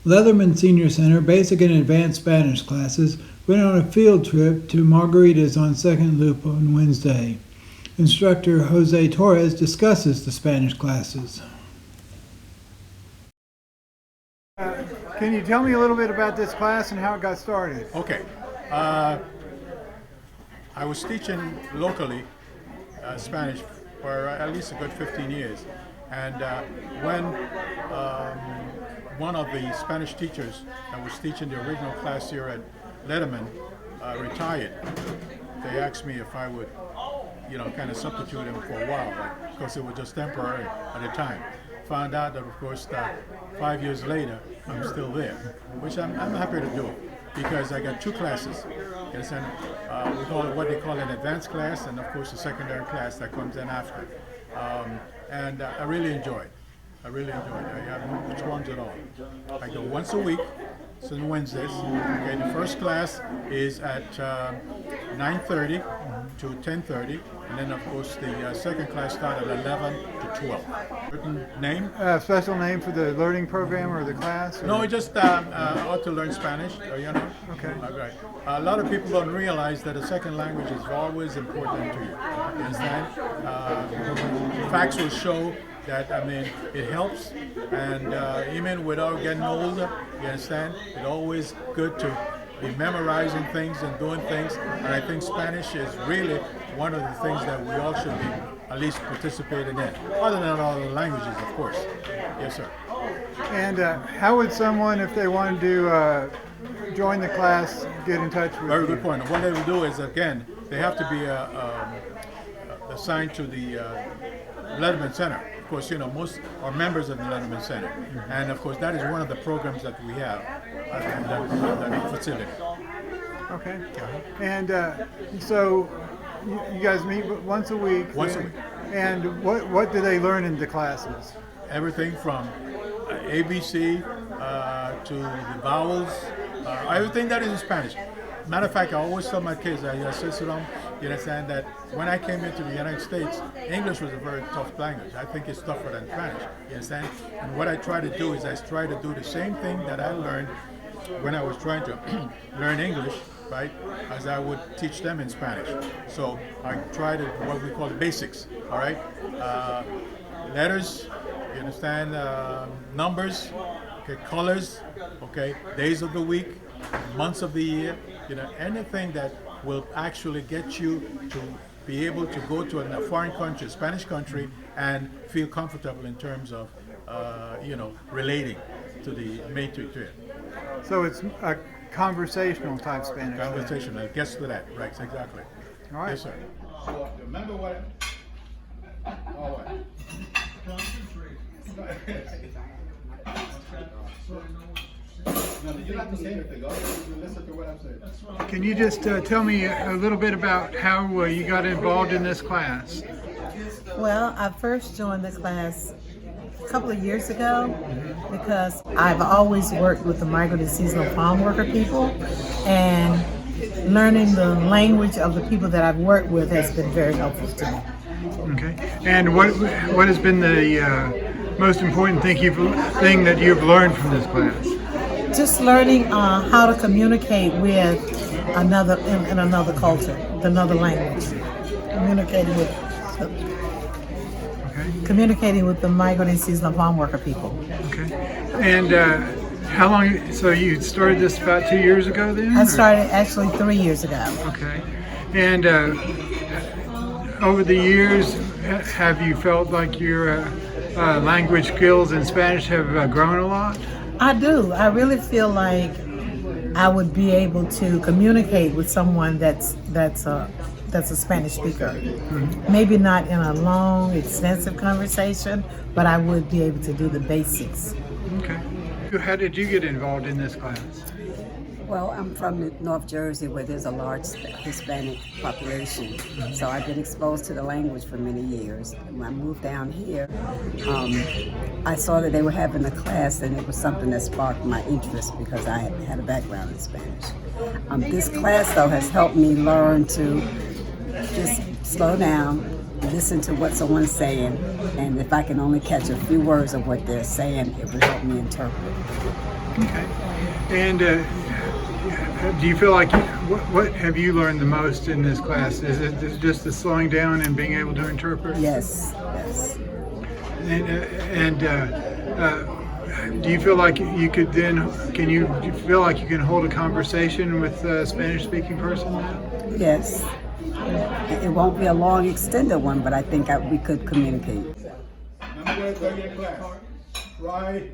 Leatherman Senior Center Basic and Advanced Spanish classes went on a field trip to Margaritas on Second Loop on Wednesday. Instructor Jose Torres discusses the Spanish classes. Can you tell me a little bit about this class and how it got started? Okay. I was teaching locally Spanish for at least a good 15 years. And when one of the Spanish teachers that was teaching the original class here at Leatherman retired, they asked me if I would, kind of substitute him for a while, because it was just temporary at the time. Found out that, of course, 5 years later, I'm still there, which I'm happy to do, because I got two classes. We call it what they call an advanced class, and of course the secondary class that comes in after. And I really enjoy it. I have no qualms at all. I go once a week, it's on Wednesdays. Okay, the first class is at 9:30 to 10:30, and then of course the second class starts at 11 to 12. Written name? Special name for the learning program or the class? Or? No, it just ought to learn Spanish, Okay. Right. A lot of people don't realize that a second language is always important to you. You understand? Facts will show that, it helps, and even without getting older, you understand, it's always good to be memorizing things and doing things, and I think Spanish is really one of the things that we all should be at least participating in, other than all the languages, of course. Yes, sir. And how would someone, if they wanted to join the class, get in touch with you? Very good point. And what they will do is, again, they have to be assigned to the Leatherman Center. Of course, most are members of the Leatherman Center. And of course, that is one of the programs that we have at that facility. Okay. And so you guys meet once a week? Once a week. And what do they learn in the classes? Everything from ABC to the vowels, everything that is in Spanish. Matter of fact, I always tell my kids, I say to them, you understand that when I came into the United States, English was a very tough language. I think it's tougher than Spanish, you understand? And what I try to do is I try to do the same thing that I learned when I was trying to learn English, right, as I would teach them in Spanish. So I try to, what we call the basics, all right? Letters, you understand, numbers, okay, colors, okay, days of the week, months of the year, anything that will actually get you to be able to go to a foreign country, a Spanish country, and feel comfortable in terms of, relating to the main tutor. So it's a conversational type Spanish. Conversational, I guess to that, right, exactly. All right. Yes, sir. So remember what? All right. No, you don't have to say anything. All you have to do is listen to what I'm saying. Can you just tell me a little bit about how you got involved in this class? Well, I first joined this class a couple of years ago because I've always worked with the migrant and seasonal farm worker people, and learning the language of the people that I've worked with has been very helpful to me. Okay. And what has been the most important thing that you've learned from this class? Just learning how to communicate with another in another culture, another language, communicating with the migrant and seasonal farm worker people. Okay. And how long? So you started this about 2 years ago, then? I started actually 3 years ago. Okay. And over the years, have you felt like your language skills in Spanish have grown a lot? I do. I really feel like I would be able to communicate with someone that's a Spanish speaker. Mm-hmm. Maybe not in a long, extensive conversation, but I would be able to do the basics. Okay. How did you get involved in this class? Well, I'm from North Jersey, where there's a large Hispanic population, so I've been exposed to the language for many years. And when I moved down here, I saw that they were having a class, and it was something that sparked my interest because I had a background in Spanish. This class, though, has helped me learn to just slow down, listen to what someone's saying, and if I can only catch a few words of what they're saying, it would help me interpret. Okay. And do you feel like what have you learned the most in this class? Is it just the slowing down and being able to interpret? Yes, yes. And do you feel like you could then? Do you feel like you can hold a conversation with a Spanish-speaking person now? Yes. It won't be a long extended one, but I think we could communicate. I'm going to tell you in class. Right.